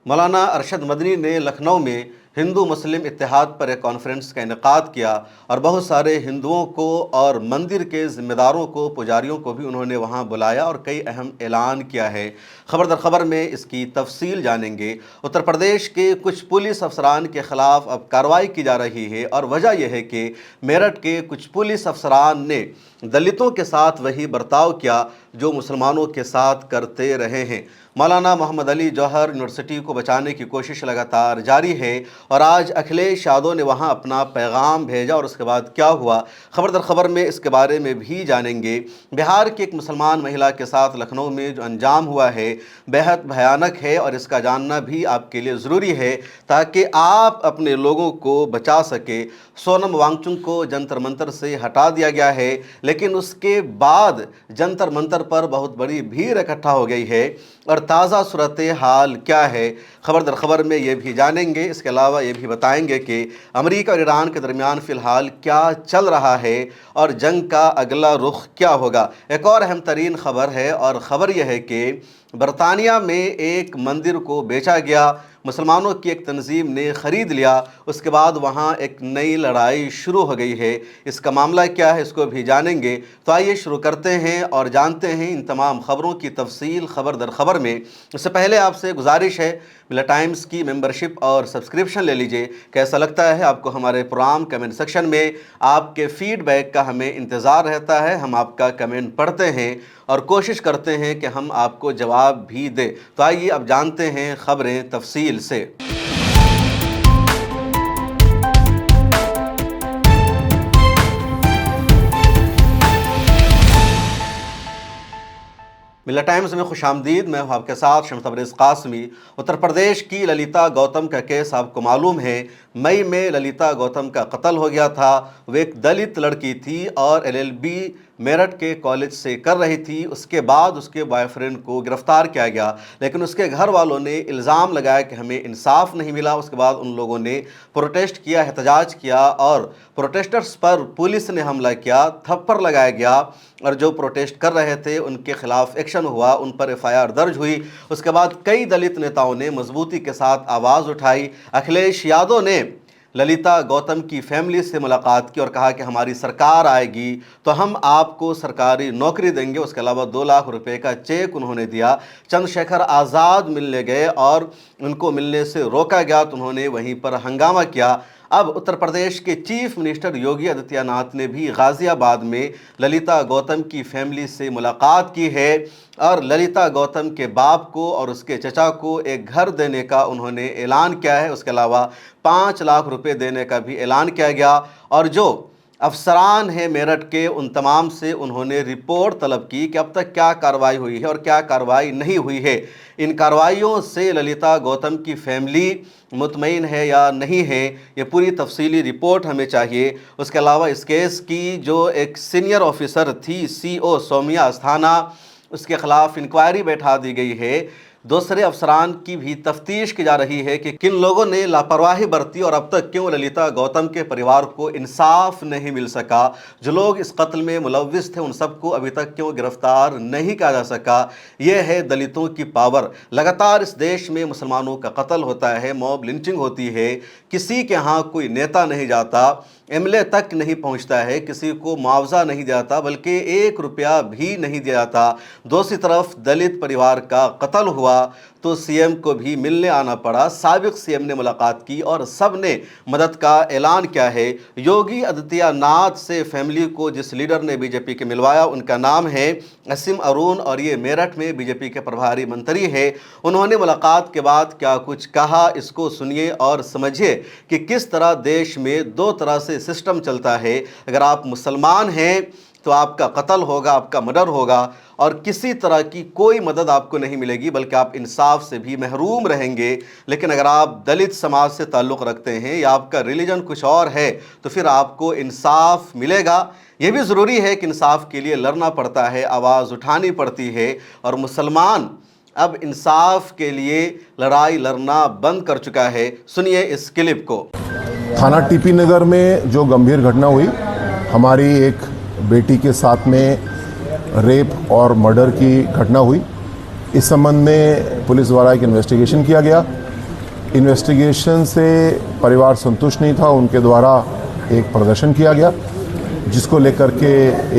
मौलाना अरशद मदनी ने लखनऊ में हिंदू मुस्लिम इत्तेहाद पर एक कॉन्फ्रेंस का इनेकाद किया और बहुत सारे हिंदुओं को और मंदिर के ज़िम्मेदारों को, पुजारियों को भी उन्होंने वहां बुलाया और कई अहम ऐलान किया है। खबर दर खबर में इसकी तफसील जानेंगे। उत्तर प्रदेश के कुछ पुलिस अफसरान के ख़िलाफ़ अब कार्रवाई की जा रही है और वजह यह है कि मेरठ के कुछ पुलिस अफसरान ने दलितों के साथ वही बर्ताव किया जो मुसलमानों के साथ करते रहे हैं। मौलाना मोहम्मद अली जौहर यूनिवर्सिटी को बचाने की कोशिश लगातार जारी है और आज अखिलेश यादव ने वहां अपना पैगाम भेजा और उसके बाद क्या हुआ, खबर दर खबर में इसके बारे में भी जानेंगे। बिहार की एक मुसलमान महिला के साथ लखनऊ में जो अंजाम हुआ है बेहद भयानक है और इसका जानना भी आपके लिए ज़रूरी है ताकि आप अपने लोगों को बचा सके। सोनम वांगचुक को जंतर मंतर से हटा दिया गया है, लेकिन उसके बाद जंतर मंतर पर बहुत बड़ी भीड़ इकट्ठा हो गई है और ताज़ा सूरत हाल क्या है, खबर दर खबर में ये भी जानेंगे। इसके अलावा ये भी बताएंगे कि अमेरिका और ईरान के दरमियान फ़िलहाल क्या चल रहा है और जंग का अगला रुख क्या होगा। एक और अहम तरीन खबर है और ख़बर यह है कि बरतानिया में एक मंदिर को बेचा गया, मुसलमानों की एक तंजीम ने ख़रीद लिया, उसके बाद वहाँ एक नई लड़ाई शुरू हो गई है। इसका मामला क्या है इसको भी जानेंगे। तो आइए शुरू करते हैं और जानते हैं इन तमाम ख़बरों की तफसील खबर दर खबर में। उससे पहले आपसे गुजारिश है, मिला टाइम्स की मेंबरशिप और सब्सक्रिप्शन ले लीजिए। कैसा लगता है आपको हमारे प्रोग्राम, कमेंट सेक्शन में आपके फीडबैक का हमें इंतज़ार रहता है। हम आपका कमेंट पढ़ते हैं और कोशिश करते हैं कि हम आपको जवाब भी दें। तो आइए अब जानते हैं खबरें तफसील से। मिला टाइम्स में खुशामदीद। मैं हूँ आपके साथ शम्स तबरेज़ कासमी। उत्तर प्रदेश की ललिता गौतम का केस आपको मालूम है, मई में ललिता गौतम का कत्ल हो गया था। वो एक दलित लड़की थी और LLB मेरठ के कॉलेज से कर रही थी। उसके बाद उसके बॉयफ्रेंड को गिरफ्तार किया गया, लेकिन उसके घर वालों ने इल्ज़ाम लगाया कि हमें इंसाफ नहीं मिला। उसके बाद उन लोगों ने प्रोटेस्ट किया, एहतजाज किया और प्रोटेस्टर्स पर पुलिस ने हमला किया, थप्पड़ लगाया गया और जो प्रोटेस्ट कर रहे थे उनके खिलाफ एक्शन हुआ, उन पर FIR दर्ज हुई। उसके बाद कई दलित नेताओं ने मजबूती के साथ आवाज़ उठाई। अखिलेश यादव ने ललिता गौतम की फैमिली से मुलाकात की और कहा कि हमारी सरकार आएगी तो हम आपको सरकारी नौकरी देंगे। उसके अलावा 2 लाख रुपए का चेक उन्होंने दिया। चंद्रशेखर आज़ाद मिलने गए और उनको मिलने से रोका गया तो उन्होंने वहीं पर हंगामा किया। अब उत्तर प्रदेश के चीफ मिनिस्टर योगी आदित्यनाथ ने भी गाज़ियाबाद में ललिता गौतम की फैमिली से मुलाकात की है और ललिता गौतम के बाप को और उसके चचा को एक घर देने का उन्होंने ऐलान किया है। उसके अलावा 5 लाख रुपए देने का भी ऐलान किया गया और जो अफसरान हैं मेरठ के उन तमाम से उन्होंने रिपोर्ट तलब की कि अब तक क्या कार्रवाई हुई है और क्या कार्रवाई नहीं हुई है। इन कार्रवाइयों से ललिता गौतम की फैमिली मुतमईन है या नहीं है, ये पूरी तफसीली रिपोर्ट हमें चाहिए। उसके अलावा इस केस की जो एक सीनियर ऑफिसर थी CO सौम्या अस्थाना, उसके ख़िलाफ़ इंक्वायरी बैठा दी गई है। दूसरे अफसरान की भी तफ्तीश की जा रही है कि किन लोगों ने लापरवाही बरती और अब तक क्यों ललिता गौतम के परिवार को इंसाफ नहीं मिल सका। जो लोग इस कत्ल में मुलव्विस थे उन सबको अभी तक क्यों गिरफ्तार नहीं किया जा सका। यह है दलितों की पावर। लगातार इस देश में मुसलमानों का कत्ल होता है, मॉब लिंचिंग होती है, किसी के यहाँ कोई नेता नहीं जाता, MLA तक नहीं पहुंचता है, किसी को मुआवजा नहीं जाता, बल्कि 1 रुपया भी नहीं दिया जाता। दूसरी तरफ दलित परिवार का कत्ल हुआ तो CM को भी मिलने आना पड़ा। साबिक CM ने मुलाकात की और सब ने मदद का ऐलान किया है। योगी आदित्यनाथ से फैमिली को जिस लीडर ने BJP के मिलवाया उनका नाम है असीम अरुण और ये मेरठ में BJP के प्रभारी मंत्री है। उन्होंने मुलाकात के बाद क्या कुछ कहा, इसको सुनिए और समझिए कि किस तरह देश में 2 तरह से सिस्टम चलता है। अगर आप मुसलमान हैं तो आपका कत्ल होगा, आपका मर्डर होगा और किसी तरह की कोई मदद आपको नहीं मिलेगी, बल्कि आप इंसाफ से भी महरूम रहेंगे। लेकिन अगर आप दलित समाज से ताल्लुक़ रखते हैं या आपका रिलीजन कुछ और है तो फिर आपको इंसाफ मिलेगा। ये भी ज़रूरी है कि इंसाफ के लिए लड़ना पड़ता है, आवाज़ उठानी पड़ती है और मुसलमान अब इंसाफ के लिए लड़ाई लड़ना बंद कर चुका है। सुनिए इस क्लिप को। थाना TP नगर में जो गंभीर घटना हुई, हमारी एक बेटी के साथ में रेप और मर्डर की घटना हुई। इस संबंध में पुलिस द्वारा एक इन्वेस्टिगेशन किया गया इन्वेस्टिगेशन से परिवार संतुष्ट नहीं था, उनके द्वारा एक प्रदर्शन किया गया जिसको लेकर के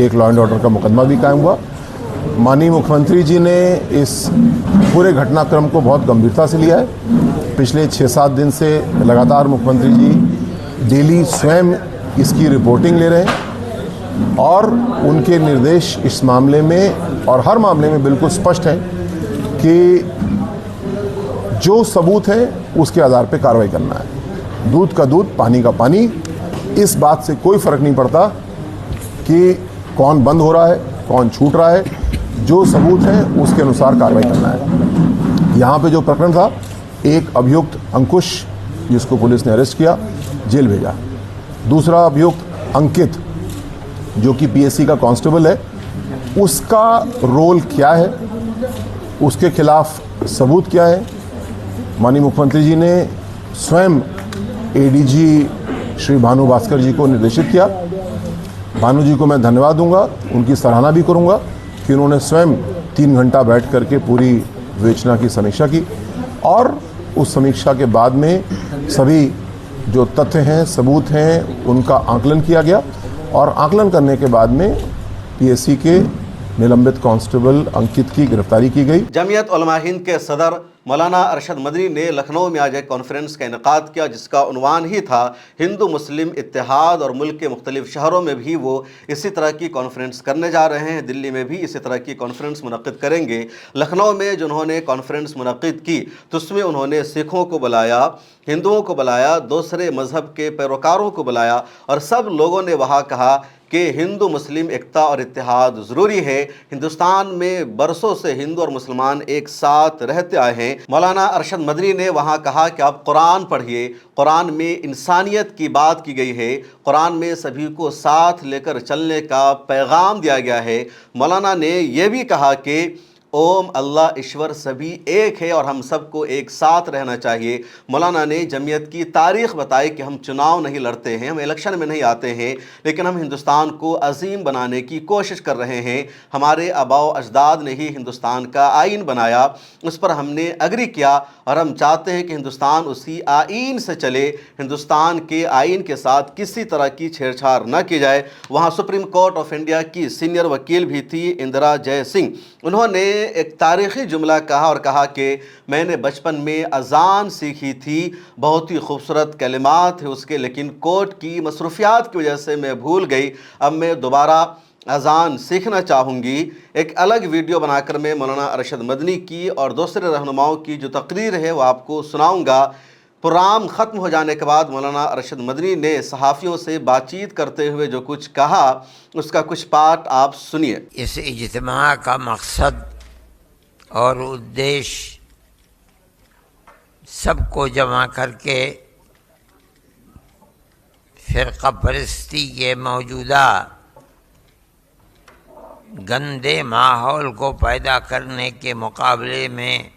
एक लॉ एंड ऑर्डर का मुकदमा भी कायम हुआ। माननीय मुख्यमंत्री जी ने इस पूरे घटनाक्रम को बहुत गंभीरता से लिया है। पिछले 6-7 दिन से लगातार मुख्यमंत्री जी डेली स्वयं इसकी रिपोर्टिंग ले रहे हैं और उनके निर्देश इस मामले में और हर मामले में बिल्कुल स्पष्ट हैं कि जो सबूत है उसके आधार पर कार्रवाई करना है। दूध का दूध, पानी का पानी, इस बात से कोई फर्क नहीं पड़ता कि कौन बंद हो रहा है, कौन छूट रहा है, जो सबूत है उसके अनुसार कार्रवाई करना है। यहाँ पे जो प्रकरण था, एक अभियुक्त अंकुश जिसको पुलिस ने अरेस्ट किया, जेल भेजा। दूसरा अभियुक्त अंकित जो कि पीएससी का कांस्टेबल है, उसका रोल क्या है, उसके खिलाफ सबूत क्या है। माननीय मुख्यमंत्री जी ने स्वयं एडीजी श्री भानु भास्कर जी को निर्देशित किया। भानु जी को मैं धन्यवाद दूंगा, उनकी सराहना भी करूंगा कि उन्होंने स्वयं 3 घंटा बैठ करके पूरी विवेचना की समीक्षा की और उस समीक्षा के बाद में सभी जो तथ्य हैं, सबूत हैं, उनका आकलन किया गया और आकलन करने के बाद में पीएससी के निलंबित कांस्टेबल अंकित की गिरफ्तारी की गई। जमीयत उलमा हिंद के सदर मौलाना अरशद मदनी ने लखनऊ में आज एक कॉन्फ्रेंस का इनेकाद किया जिसका उन्वान ही था हिंदू मुस्लिम इत्तेहाद, और मुल्क के मुख्तलिफ शहरों में भी वो इसी तरह की कॉन्फ्रेंस करने जा रहे हैं। दिल्ली में भी इसी तरह की कॉन्फ्रेंस मुनक्किद करेंगे। लखनऊ में जिन्होंने कॉन्फ्रेंस मुनक्किद की तो उसमें उन्होंने सिखों को बुलाया, हिंदुओं को बुलाया, दूसरे मज़हब के पैरोकारों को बुलाया और सब लोगों ने वहाँ कहा कि हिंदू मुस्लिम एकता और इत्तेहाद ज़रूरी है। हिंदुस्तान में बरसों से हिंदू और मुसलमान एक साथ रहते आए हैं। मौलाना अरशद मदनी ने वहाँ कहा कि आप कुरान पढ़िए, कुरान में इंसानियत की बात की गई है, कुरान में सभी को साथ लेकर चलने का पैगाम दिया गया है। मौलाना ने यह भी कहा कि ओम अल्लाह ईश्वर सभी एक है और हम सबको एक साथ रहना चाहिए। मौलाना ने जमीयत की तारीख़ बताई कि हम चुनाव नहीं लड़ते हैं, हम इलेक्शन में नहीं आते हैं, लेकिन हम हिंदुस्तान को अजीम बनाने की कोशिश कर रहे हैं। हमारे आबाओ अजदाद ने ही हिंदुस्तान का आइन बनाया, उस पर हमने एग्री किया और हम चाहते हैं कि हिंदुस्तान उसी आइन से चले। हिंदुस्तान के आइन के साथ किसी तरह की छेड़छाड़ न की जाए। वहाँ सुप्रीम कोर्ट ऑफ इंडिया की सीनियर वकील भी थी इंदिरा जय सिंह। उन्होंने एक तारीख़ी जुमला कहा और कहा कि मैंने बचपन में अजान सीखी थी, बहुत ही खूबसूरत कलिमात है उसके, लेकिन कोर्ट की मसरूफियात की वजह से मैं भूल गई। अब मैं दोबारा अजान सीखना चाहूँगी। एक अलग वीडियो बनाकर मैं मौलाना अरशद मदनी की और दूसरे रहनुमाओं की जो तकरीर है वो आपको सुनाऊँगा। प्रोग्राम ख़त्म हो जाने के बाद मौलाना अरशद मदनी ने सहाफ़ियों से बातचीत करते हुए जो कुछ कहा उसका कुछ पार्ट आप सुनिए। इस इज्तिमा का मकसद और उद्देश्य सबको जमा करके फ़िरक़ा परस्ती के मौजूदा गंदे माहौल को पैदा करने के मुकाबले में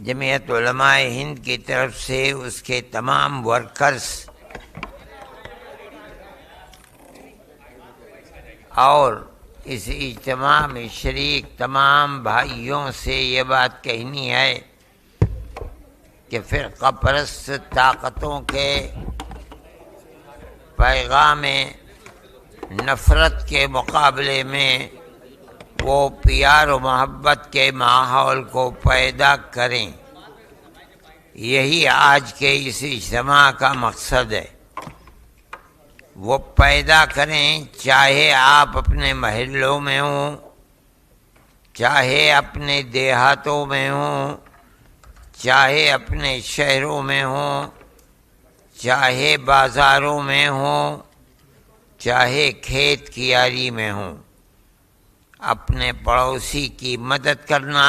जमीयत उलमाए हिंद की तरफ से उसके तमाम वर्कर्स और इस इज्तिमा में शरीक तमाम भाइयों से ये बात कहनी है कि फ़िरक़ा परस्त ताकतों के पैगाम नफ़रत के मुकाबले में वो प्यार और मोहब्बत के माहौल को पैदा करें। यही आज के इस इज्तिमा का मकसद है। वो पैदा करें, चाहे आप अपने महलों में हों, चाहे अपने देहातों में हों, चाहे अपने शहरों में हों, चाहे बाज़ारों में हों, चाहे खेत कियारी में हों। अपने पड़ोसी की मदद करना,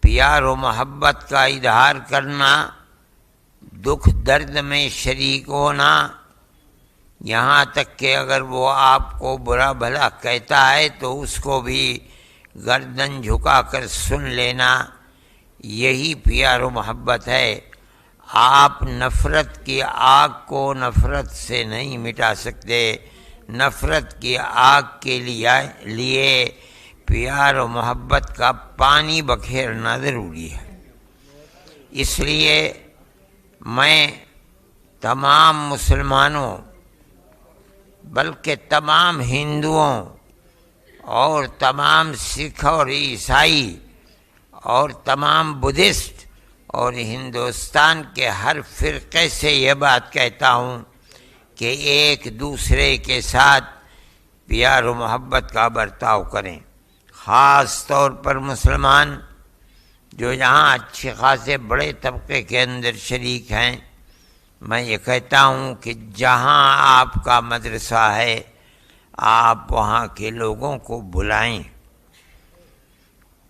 प्यार और मोहब्बत का इजहार करना, दुख दर्द में शरीक होना, यहाँ तक कि अगर वो आपको बुरा भला कहता है तो उसको भी गर्दन झुकाकर सुन लेना, यही प्यार और मोहब्बत है। आप नफ़रत की आग को नफ़रत से नहीं मिटा सकते। नफ़रत की आग के लिए प्यार और मोहब्बत का पानी बखेरना ज़रूरी है। इसलिए मैं तमाम मुसलमानों बल्कि तमाम हिंदुओं और तमाम सिख और ईसाई और तमाम बुद्धिस्ट और हिंदुस्तान के हर फ़िरक़े से ये बात कहता हूँ कि एक दूसरे के साथ प्यार और मोहब्बत का बर्ताव करें। ख़ास तौर पर मुसलमान जो यहाँ अच्छे खासे बड़े तबके के अंदर शरीक हैं, मैं ये कहता हूँ कि जहाँ आपका मदरसा है आप वहाँ के लोगों को बुलाएं,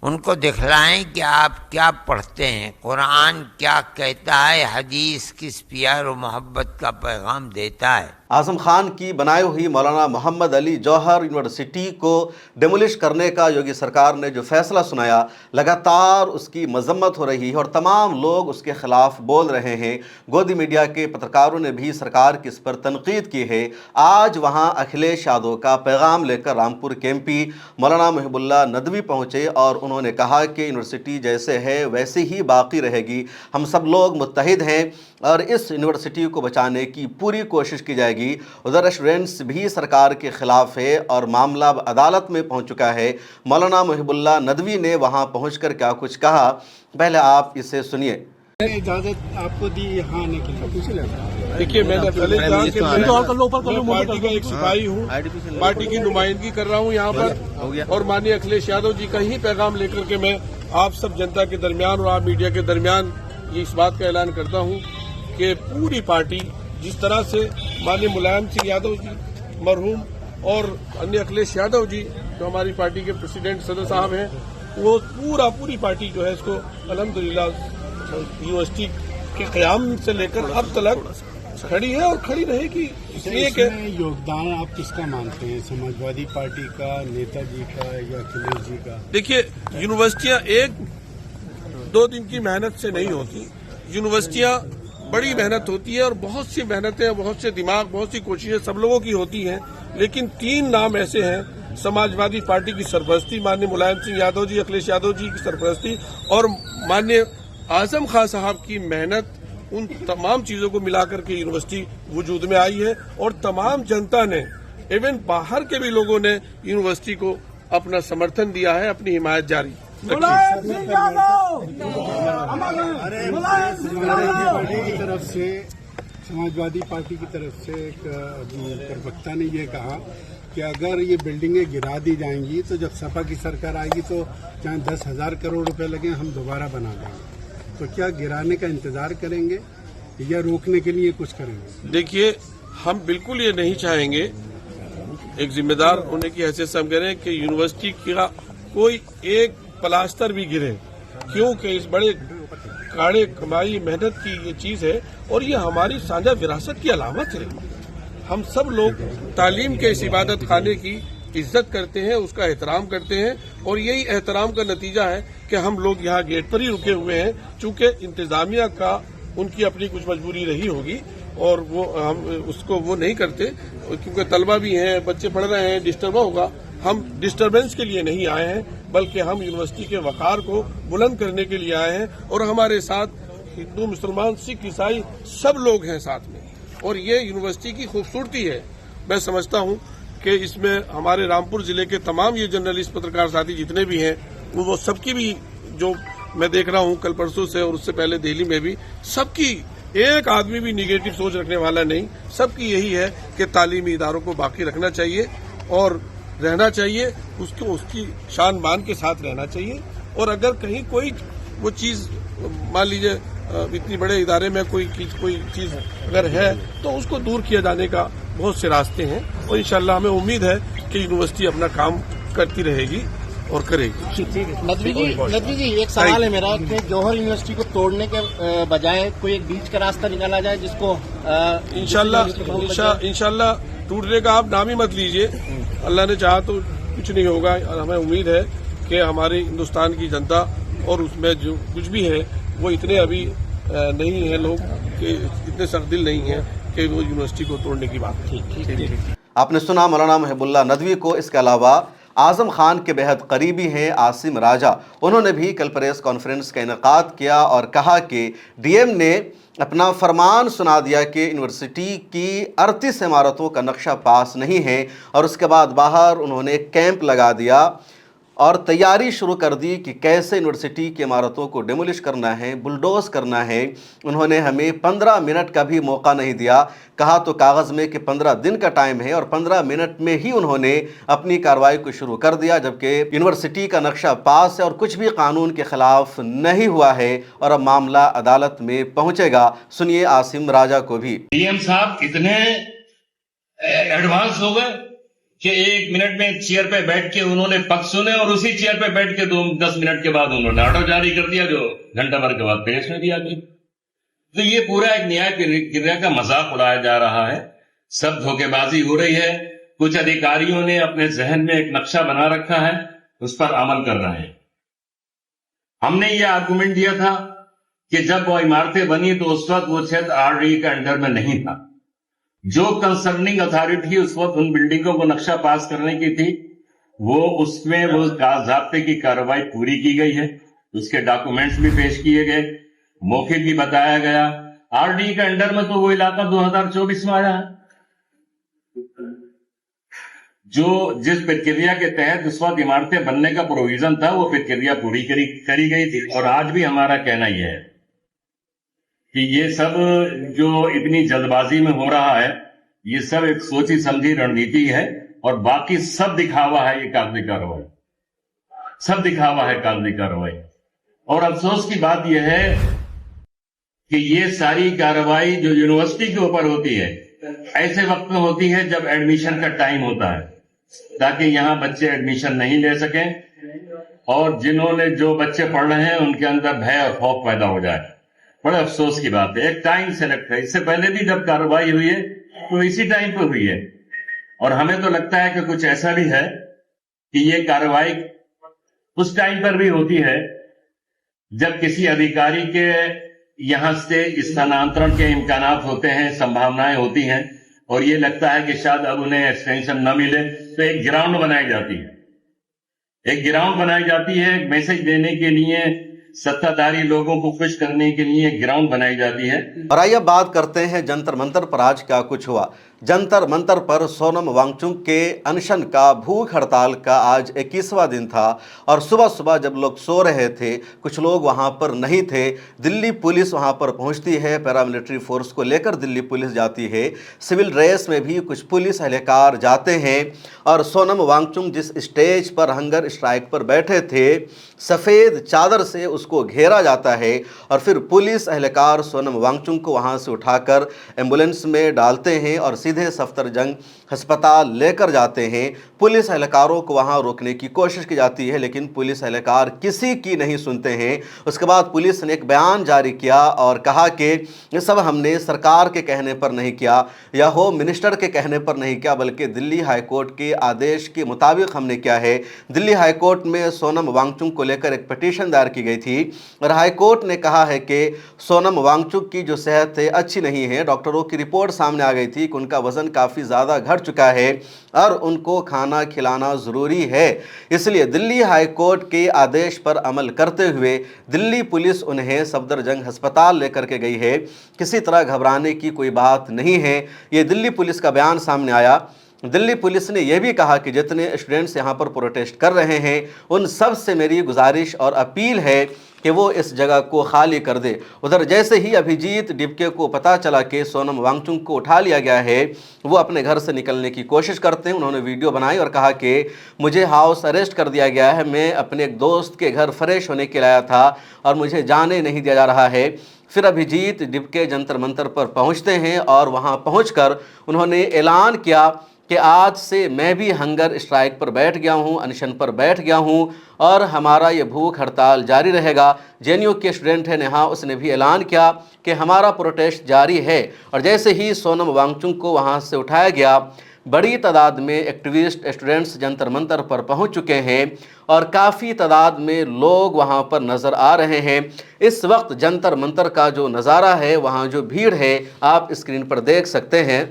उनको दिखलाएं कि आप क्या पढ़ते हैं, कुरान क्या कहता है, हदीस किस प्यार और मोहब्बत का पैगाम देता है। आज़म खान की बनाई हुई मौलाना मोहम्मद अली जौहर यूनिवर्सिटी को डेमोलिश करने का योगी सरकार ने जो फैसला सुनाया, लगातार उसकी मजम्मत हो रही है और तमाम लोग उसके खिलाफ बोल रहे हैं। गोदी मीडिया के पत्रकारों ने भी सरकार की इस पर तनकीद की है। आज वहाँ अखिलेश यादव का पैगाम लेकर रामपुर के एमपी मौलाना मुहिबुल्लाह नदवी पहुँचे और उन्होंने कहा कि यूनिवर्सिटी जैसे है वैसी ही बाकी रहेगी। हम सब लोग मुत्तहिद हैं और इस यूनिवर्सिटी को बचाने की पूरी कोशिश की जाएगी। उधर स्टूडेंट्स भी सरकार के खिलाफ है और मामला अब अदालत में पहुंच चुका है। मौलाना मुहिबुल्लाह नदवी ने वहां पहुंचकर क्या कुछ कहा, पहले आप इसे सुनिए। इजाजत आपको दी यहाँ आने के लिए? देखिए, मैंने पहले कहा कि मैं पार्टी का एक सिपाही हूँ, पार्टी की नुमाइंदगी कर रहा हूँ यहाँ पर, और माननीय अखिलेश यादव जी का ही पैगाम लेकर के मैं आप सब जनता के दरमियान और आप मीडिया के दरमियान ये इस बात का ऐलान करता हूँ कि पूरी पार्टी जिस तरह से माननीय मुलायम सिंह यादव जी मरहूम और अन्य अखिलेश यादव जी जो हमारी पार्टी के प्रेसिडेंट सदर साहब हैं, वो पूरी पार्टी जो है इसको अल्हम्दुलिल्लाह यूनिवर्सिटी के क़याम से लेकर अब तक खड़ी है और खड़ी रहेगी। इसलिए कि योगदान आप किसका मानते हैं, समाजवादी पार्टी का, नेताजी का या अखिलेश जी का? देखिए, यूनिवर्सिटियां एक दो दिन की मेहनत से नहीं होती। यूनिवर्सिटियां बड़ी मेहनत होती है और बहुत सी मेहनतें, बहुत से दिमाग, बहुत सी कोशिशें सब लोगों की होती हैं। लेकिन 3 नाम ऐसे हैं, समाजवादी पार्टी की सरपरस्ती माननीय मुलायम सिंह यादव जी, अखिलेश यादव जी की सरपरस्ती और माननीय आजम खान साहब की मेहनत, उन तमाम चीजों को मिलाकर के यूनिवर्सिटी वजूद में आई है। और तमाम जनता ने, इवन बाहर के भी लोगों ने यूनिवर्सिटी को अपना समर्थन दिया है, अपनी हिमायत जारी की तरफ से, समाजवादी पार्टी की तरफ से एक प्रवक्ता ने ये कहा कि अगर ये बिल्डिंगें गिरा दी जाएंगी तो जब सपा की सरकार आएगी तो चाहे 10,000 करोड़ रुपए लगे हम दोबारा बना देंगे। तो क्या गिराने का इंतजार करेंगे या रोकने के लिए कुछ करेंगे? देखिए, हम बिल्कुल ये नहीं चाहेंगे, एक जिम्मेदार होने की हैसियत से हम कह रहे हैं कि यूनिवर्सिटी का कोई एक प्लास्टर भी गिरे, क्योंकि इस बड़े काड़े कमाई मेहनत की ये चीज है और ये हमारी साझा विरासत की अलामत है। हम सब लोग तालीम के इस इबादत खाने की इज्जत करते हैं, उसका एहतराम करते हैं और यही एहतराम का नतीजा है कि हम लोग यहाँ गेट पर ही रुके हुए हैं। चूंकि इंतजामिया का उनकी अपनी कुछ मजबूरी रही होगी और वो हम उसको वो नहीं करते, क्योंकि तलबा भी हैं, बच्चे पढ़ रहे हैं, डिस्टर्ब होगा। हम डिस्टर्बेंस के लिए नहीं आए हैं, बल्कि हम यूनिवर्सिटी के वकार को बुलंद करने के लिए आए हैं और हमारे साथ हिंदू, मुसलमान, सिख, ईसाई सब लोग हैं साथ में। और ये यूनिवर्सिटी की खूबसूरती है। मैं समझता हूँ कि इसमें हमारे रामपुर जिले के तमाम ये जर्नलिस्ट, पत्रकार साथी जितने भी हैं, वो सबकी भी, जो मैं देख रहा हूँ कल परसों से और उससे पहले दिल्ली में भी, सबकी, एक आदमी भी निगेटिव सोच रखने वाला नहीं। सबकी यही है कि तालीमी इदारों को बाकी रखना चाहिए और रहना चाहिए, उसको उसकी शान मान के साथ रहना चाहिए। और अगर कहीं कोई वो चीज़, मान लीजिए इतनी बड़े इदारे में कोई चीज़ अगर है तो उसको दूर किया जाने का बहुत से रास्ते हैं और इंशाल्लाह हमें उम्मीद है कि यूनिवर्सिटी अपना काम करती रहेगी और करेगी। नदवी जी, एक सवाल है मेरा कि जौहर यूनिवर्सिटी को तोड़ने के बजाय कोई एक बीच का रास्ता निकाला जाए जिसको इंशाल्लाह टूटने का आप नाम ही मत लीजिए। अल्लाह ने चाहा तो कुछ नहीं होगा। हमें उम्मीद है कि हमारे हिंदुस्तान की जनता और उसमें जो कुछ भी है वो इतने अभी नहीं है, लोग कि इतने सख्त दिल नहीं है कि वो यूनिवर्सिटी को तोड़ने की बात है। आपने सुना मौलाना मुहिबुल्लाह नदवी को। इसके अलावा आजम खान के बेहद करीबी हैं आसिम राजा। उन्होंने भी कल प्रेस कॉन्फ्रेंस का इनेकाद किया और कहा कि डीएम ने अपना फरमान सुना दिया कि यूनिवर्सिटी की 38 इमारतों का नक्शा पास नहीं है और उसके बाद बाहर उन्होंने कैंप लगा दिया और तैयारी शुरू कर दी कि कैसे यूनिवर्सिटी की इमारतों को डिमोलिश करना है, बुलडोज करना है। उन्होंने हमें 15 मिनट का भी मौका नहीं दिया। कहा तो कागज़ में कि 15 दिन का टाइम है और 15 मिनट में ही उन्होंने अपनी कार्रवाई को शुरू कर दिया, जबकि यूनिवर्सिटी का नक्शा पास है और कुछ भी कानून के खिलाफ नहीं हुआ है और अब मामला अदालत में पहुंचेगा। सुनिए आसिम राजा को भी। डीएम साहब इतने एडवांस हो गए कि 1 मिनट में चेयर पे बैठ के उन्होंने पक्ष सुने और उसी चेयर पे बैठ के 10 मिनट के बाद उन्होंने ऑर्डर जारी कर दिया, जो घंटा भर के बाद पेश में दिया गया। तो ये पूरा एक न्याय प्रक्रिया का मजाक उड़ाया जा रहा है, सब धोखेबाजी हो रही है। कुछ अधिकारियों ने अपने जहन में एक नक्शा बना रखा है, उस पर अमल कर रहे हैं। हमने ये आर्गुमेंट दिया था कि जब वो इमारतें बनी तो उस वक्त वो क्षेत्र आरडी के अंडर में नहीं था। जो कंसर्निंग अथॉरिटी उस वक्त उन बिल्डिंगों को नक्शा पास करने की थी, वो उसमें वो ज़ाब्ते की कार्रवाई पूरी की गई है, उसके डॉक्यूमेंट्स भी पेश किए गए, मौखिक भी बताया गया। आरडी के अंडर में तो वो इलाका 2024 में आया है। जो जिस प्रक्रिया के तहत उस वक्त इमारतें बनने का प्रोविजन था, वो प्रक्रिया पूरी करी गई थी। और आज भी हमारा कहना यह है कि ये सब जो इतनी जल्दबाजी में हो रहा है, ये सब एक सोची समझी रणनीति है और बाकी सब दिखावा है। ये कागजी कार्रवाई सब दिखावा है, कागजी कार्रवाई। और अफसोस की बात यह है कि ये सारी कार्रवाई जो यूनिवर्सिटी के ऊपर होती है, ऐसे वक्त में होती है जब एडमिशन का टाइम होता है, ताकि यहाँ बच्चे एडमिशन नहीं ले सकें और जिन्होंने जो बच्चे पढ़ रहे हैं उनके अंदर भय और खौफ पैदा हो जाए। बड़े अफसोस की बात है। एक टाइम सेलेक्ट है, इससे पहले भी जब कार्रवाई हुई है तो इसी टाइम पर हुई है और हमें तो लगता है कि कुछ ऐसा भी है कि ये कार्रवाई उस टाइम पर भी होती है जब किसी अधिकारी के यहां से स्थानांतरण के इम्कानात होते हैं, संभावनाएं होती हैं और ये लगता है कि शायद अब उन्हें एक्सटेंशन न मिले, तो एक ग्राउंड बनाई जाती है। एक ग्राउंड बनाई जाती है, एक मैसेज देने के लिए, सत्ताधारी लोगों को खुश करने के लिए ग्राउंड बनाई जाती है। और आइए बात करते हैं जंतर मंतर पर आज क्या कुछ हुआ। जंतर मंतर पर सोनम वांगचुक के अनशन का भूख हड़ताल का आज 21वां दिन था और सुबह सुबह जब लोग सो रहे थे, कुछ लोग वहां पर नहीं थे। दिल्ली पुलिस वहां पर पहुंचती है, पैरामिलिट्री फोर्स को लेकर दिल्ली पुलिस जाती है, सिविल ड्रेस में भी कुछ पुलिस एहलकार जाते हैं और सोनम वांगचुक जिस स्टेज पर हंगर स्ट्राइक पर बैठे थे, सफ़ेद चादर से उसको घेरा जाता है और फिर पुलिस एहलकार सोनम वांगचुक को वहां से उठाकर एम्बुलेंस में डालते हैं और सीधे सफदरजंग अस्पताल लेकर जाते हैं। पुलिस एहलकारों को वहां रोकने की कोशिश की जाती है, लेकिन पुलिस एहलकार किसी की नहीं सुनते हैं। उसके बाद पुलिस ने एक बयान जारी किया और कहा कि ये सब हमने सरकार के कहने पर नहीं किया या होम मिनिस्टर के कहने पर नहीं किया, बल्कि दिल्ली हाईकोर्ट के आदेश के मुताबिक हमने किया है। दिल्ली हाईकोर्ट में सोनम वांगचुक को लेकर एक पिटीशन दायर की गई थी और हाईकोर्ट ने कहा है कि सोनम वांगचुक की जो सेहत है अच्छी नहीं है। डॉक्टरों की रिपोर्ट सामने आ गई थी कि उनका वजन काफ़ी ज़्यादा घट चुका है और उनको खाना खिलाना ज़रूरी है। इसलिए दिल्ली हाईकोर्ट के आदेश पर अमल करते हुए दिल्ली पुलिस उन्हें सफदरजंग अस्पताल लेकर के गई है। किसी तरह घबराने की कोई बात नहीं है। ये दिल्ली पुलिस का बयान सामने आया। दिल्ली पुलिस ने यह भी कहा कि जितने स्टूडेंट्स यहाँ पर प्रोटेस्ट कर रहे हैं उन सब से मेरी गुजारिश और अपील है कि वो इस जगह को खाली कर दे। उधर जैसे ही अभिजीत डिपके को पता चला कि सोनम वांगचुक को उठा लिया गया है, वो अपने घर से निकलने की कोशिश करते हैं। उन्होंने वीडियो बनाई और कहा कि मुझे हाउस अरेस्ट कर दिया गया है, मैं अपने एक दोस्त के घर फ्रेश होने के लिए आया था और मुझे जाने नहीं दिया जा रहा है। फिर अभिजीत डिपके जंतर मंतर पर पहुंचते हैं और वहां पहुंचकर उन्होंने ऐलान किया कि आज से मैं भी हंगर स्ट्राइक पर बैठ गया हूं, अनशन पर बैठ गया हूं और हमारा ये भूख हड़ताल जारी रहेगा। जेएनयू के स्टूडेंट है नेहा, उसने भी ऐलान किया कि हमारा प्रोटेस्ट जारी है। और जैसे ही सोनम वांगचुक को वहां से उठाया गया, बड़ी तादाद में एक्टिविस्ट स्टूडेंट्स जंतर मंतर पर पहुंच चुके हैं और काफ़ी तादाद में लोग वहां पर नज़र आ रहे हैं। इस वक्त जंतर मंतर का जो नज़ारा है, वहां जो भीड़ है, आप स्क्रीन पर देख सकते हैं।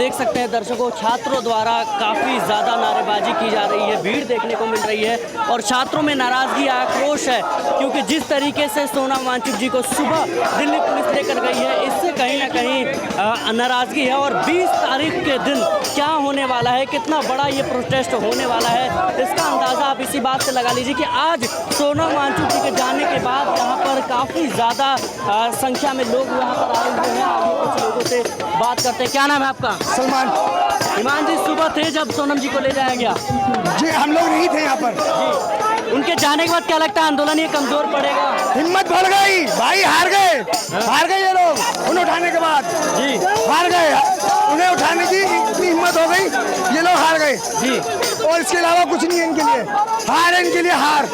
देख सकते हैं दर्शकों, छात्रों द्वारा काफ़ी ज़्यादा नारेबाजी की जा रही है, भीड़ देखने को मिल रही है और छात्रों में नाराज़गी आक्रोश है, क्योंकि जिस तरीके से सोनम वांगचुक जी को सुबह दिल्ली पुलिस लेकर गई है, इससे कहीं ना कहीं नाराज़गी है। और 20 तारीख के दिन क्या होने वाला है, कितना बड़ा ये प्रोटेस्ट होने वाला है, इसका अंदाज़ा आप इसी बात से लगा लीजिए कि आज सोनम वांगचुक जी के जाने के बाद यहाँ पर काफ़ी ज़्यादा संख्या में लोग यहाँ पर आए हुए हैं। आइए कुछ लोगों से बात करते हैं। क्या नाम है आपका? सलमान। ईमान जी, सुबह थे जब सोनम जी को ले जाया गया? जी हम लोग नहीं थे यहाँ पर जी। उनके जाने के बाद क्या लगता है, आंदोलन ये कमजोर पड़ेगा? हिम्मत बढ़ गई भाई, हार गए ये लोग उन्हें उठाने के बाद जी, हार गए। उन्हें उठाने की इतनी हिम्मत हो गई, ये लोग हार गए जी। और इसके अलावा कुछ नहीं है इनके लिए, हार है इनके लिए, हार।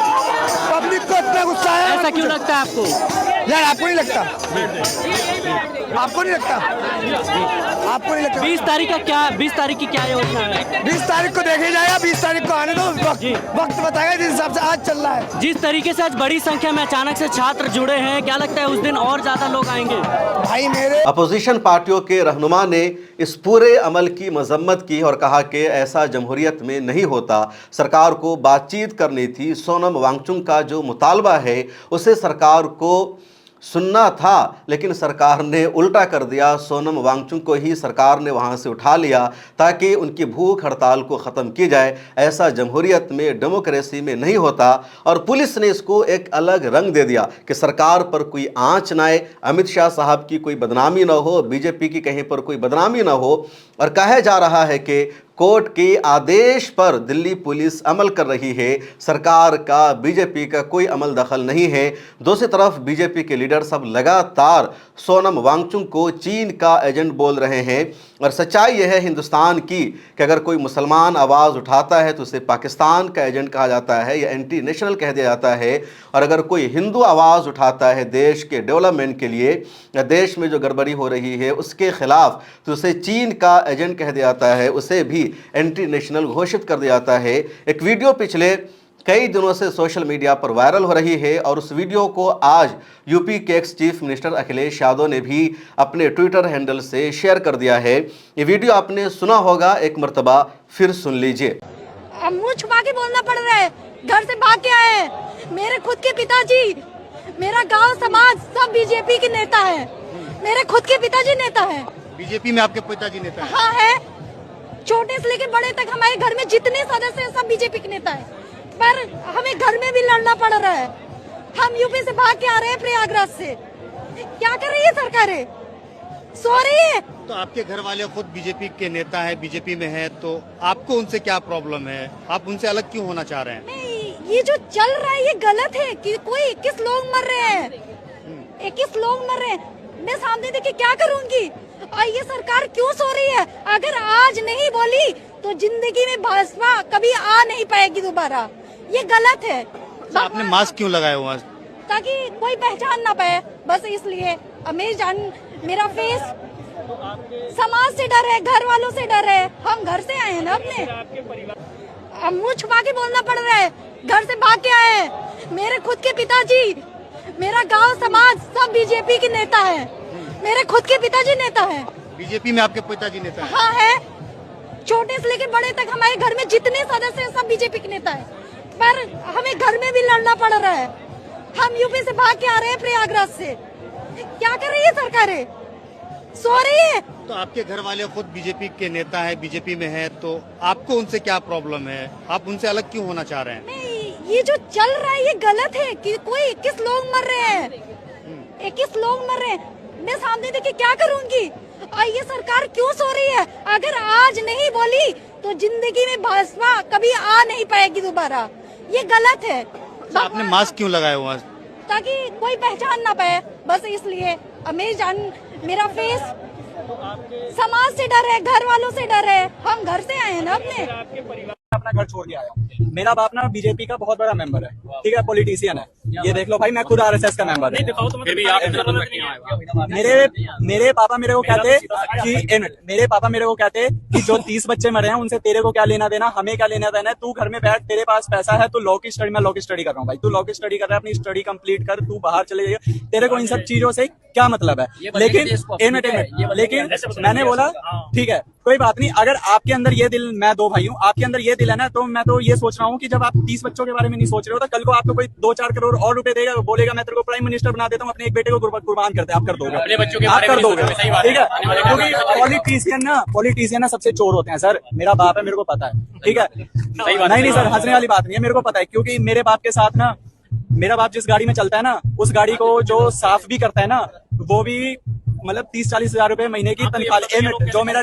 पब्लिक को इतना गुस्सा है। ऐसा क्यों लगता है आपको? यार आपको नहीं लगता? आपको नहीं लगता? आपको नहीं लगता? 20 तारीख की क्या योजना है? 20 तारीख को देखे जाएगा, 20 तारीख को आने दो, वक्त बताएगा जिस हिसाब से आज चल रहा है। जिस तरीके से आज बड़ी संख्या में अचानक से छात्र जुड़े हैं, क्या लगता है उस दिन और ज्यादा लोग आएंगे? भाई मेरे अपोजिशन पार्टियों के रहनुमा ने इस पूरे अमल की मजम्मत की और कहा कि ऐसा जमहूरियत में नहीं होता, सरकार को बातचीत करनी थी, सोनम वांगचुक का जो मुतालबा है उसे सरकार को सुनना था, लेकिन सरकार ने उल्टा कर दिया। सोनम वांगचुक को ही सरकार ने वहां से उठा लिया ताकि उनकी भूख हड़ताल को ख़त्म की जाए। ऐसा जमहूरियत में, डेमोक्रेसी में नहीं होता। और पुलिस ने इसको एक अलग रंग दे दिया कि सरकार पर कोई आंच ना आए, अमित शाह साहब की कोई बदनामी ना हो, बीजेपी की कहीं पर कोई बदनामी ना हो। और कहा जा रहा है कि कोर्ट के आदेश पर दिल्ली पुलिस अमल कर रही है, सरकार का, बीजेपी का कोई अमल दखल नहीं है। दूसरी तरफ बीजेपी के लीडर सब लगातार सोनम वांगचुक को चीन का एजेंट बोल रहे हैं। और सच्चाई यह है हिंदुस्तान की कि अगर कोई मुसलमान आवाज़ उठाता है तो उसे पाकिस्तान का एजेंट कहा जाता है या एंटी नेशनल कह दिया जाता है। और अगर कोई हिंदू आवाज़ उठाता है देश के डेवलपमेंट के लिए या देश में जो गड़बड़ी हो रही है उसके खिलाफ, तो उसे चीन का एजेंट कह दिया जाता है, उसे भी एंटी नेशनल घोषित कर दिया जाता है। एक वीडियो पिछले कई दिनों से सोशल मीडिया पर वायरल हो रही है और उस वीडियो को आज यूपी के ex chief minister Akhilesh Yadav ने भी अपने ट्विटर हैंडल से शेयर कर दिया है। ये वीडियो आपने सुना होगा, एक मर्तबा फिर सुन लीजिए। अब मुंह छुपा के बोलना पड़ रहा है, घर से भाग के आए। मेरे खुद के पिताजी, मेरा गांव समाज सब बीजेपी के नेता है। मेरे खुद के पिताजी नेता है। बीजेपी में आपके पिताजी नेता है? हाँ है, छोटे से लेके बड़े तक हमारे घर में जितने सदस्य हैं सब बीजेपी के नेता है। पर हमें घर में भी लड़ना पड़ रहा है। हम यूपी से भाग के आ रहे हैं प्रयागराज से। क्या कर रही है सरकारें? सो रही है। तो आपके घर वाले खुद बीजेपी के नेता है, बीजेपी में है, तो आपको उनसे क्या प्रॉब्लम है? आप उनसे अलग क्यों होना चाह रहे हैं? नहीं, ये जो चल रहा है ये गलत है। कि कोई 21 लोग मर रहे हैं, 21 लोग मर रहे हैं। मैं सामने देखे क्या करूंगी? और ये सरकार क्यों सो रही है? अगर आज नहीं बोली तो जिंदगी में भाजपा कभी आ नहीं पाएगी दोबारा। ये गलत है। आपने मास्क क्यों लगाया हुआ? ताकि कोई पहचान ना पाए, बस इसलिए। मेरा फेस, समाज से डर है, घर वालों से डर है। हम घर से आए हैं ना अपने। अब मुंह छुपा के बोलना पड़ रहा है, घर से भाग के आए हैं। मेरे खुद के पिताजी, मेरा गांव समाज सब बीजेपी के नेता है। मेरे खुद के पिताजी नेता है। बीजेपी में आपके पिताजी नेता है? हाँ है, छोटे से लेके बड़े तक हमारे घर में जितने सदस्य हैं सब बीजेपी के नेता है। पर हमें घर में भी लड़ना पड़ रहा है। हम यूपी से भाग के आ रहे हैं प्रयागराज से। क्या कर रही है सरकारें? सो रही है। तो आपके घर वाले खुद बीजेपी के नेता है, बीजेपी में है, तो आपको उनसे क्या प्रॉब्लम है? आप उनसे अलग क्यों होना चाह रहे हैं? नहीं, ये जो चल रहा है ये गलत है। कि कोई 21 लोग मर रहे हैं, 21 लोग मर रहे हैं। मैं सामने देखे क्या करूंगी? और ये सरकार क्यों सो रही है? अगर आज नहीं बोली तो जिंदगी में भाजपा कभी आ नहीं पाएगी दोबारा। ये गलत है। आपने मास्क क्यों लगाया हुआ? ताकि कोई पहचान ना पाए, बस इसलिए। मेरा फेस, समाज से डर है, घर वालों से डर है। हम घर से आए हैं ना अपने। अपना घर छोड़ के आया। मेरा बाप ना बीजेपी का बहुत बड़ा मेंबर है, ठीक है, पॉलिटिशियन है। ये देख लो भाई, मैं खुद आरएसएस का मेंबर हूँ। मेरे पापा मेरे को कहते कि जो 30 बच्चे मरे हैं उनसे तेरे को क्या लेना देना, हमें क्या लेना देना है। तू घर में बैठ, तेरे पास पैसा है, तू लॉ की स्टडी, मैं लॉ की स्टडी कर रहा हूँ भाई, तू लॉ की स्टडी कर रहा है, अपनी स्टडी कंप्लीट कर, तू बाहर चले जाइए, तेरे को इन सब चीजों से क्या मतलब है। लेकिन मैंने बोला ठीक है, कोई बात नहीं, अगर आपके अंदर ये दिल, मैं 2 भाई हूँ, आपके अंदर ये दिल है ना, तो मैं तो ये सोच रहा हूँ कि जब आप 30 बच्चों के बारे में नहीं सोच रहे हो, तो कल को आपको कोई 2-4 करोड़ और रुपए देगा, बोलेगा मैं तेरे को प्राइम मिनिस्टर बना देता हूँ, अपने एक बेटे को कुर्बान करते, आप कर दोगे, अपने बच्चों के आप कर दोगे, ठीक है? क्योंकि पॉलिटिशियन ना सबसे चोर होते हैं सर। मेरा बाप है, मेरे को पता है, ठीक है? नहीं सर, हंसने वाली बात नहीं है, मेरे को पता है, क्योंकि मेरे बाप के साथ ना, मेरा बाप जिस गाड़ी में चलता है ना, उस गाड़ी को जो साफ भी करता है ना, वो भी मतलब 30-40 हजार रुपए महीने की तनख्वाह। जो मेरा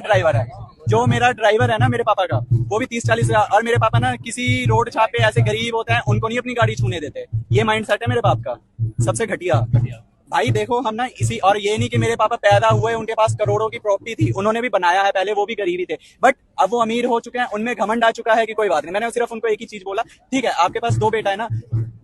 ड्राइवर है ना मेरे पापा का, वो भी 30-40 हजार। और मेरे पापा ना किसी रोड छाप पे ऐसे गरीब होते हैं, उनको नहीं अपनी गाड़ी छूने देते। ये माइंड सेट है मेरे बाप का, सबसे घटिया। भाई देखो हम ना इसी, और ये नहीं कि मेरे पापा पैदा हुए उनके पास करोड़ों की प्रॉपर्टी थी, उन्होंने भी बनाया है, पहले वो भी गरीब ही थे, बट अब वो अमीर हो चुके हैं, उनमें घमंड आ चुका है कि कोई बात नहीं। मैंने सिर्फ उनको एक ही चीज बोला, ठीक है आपके पास 2 बेटा है ना,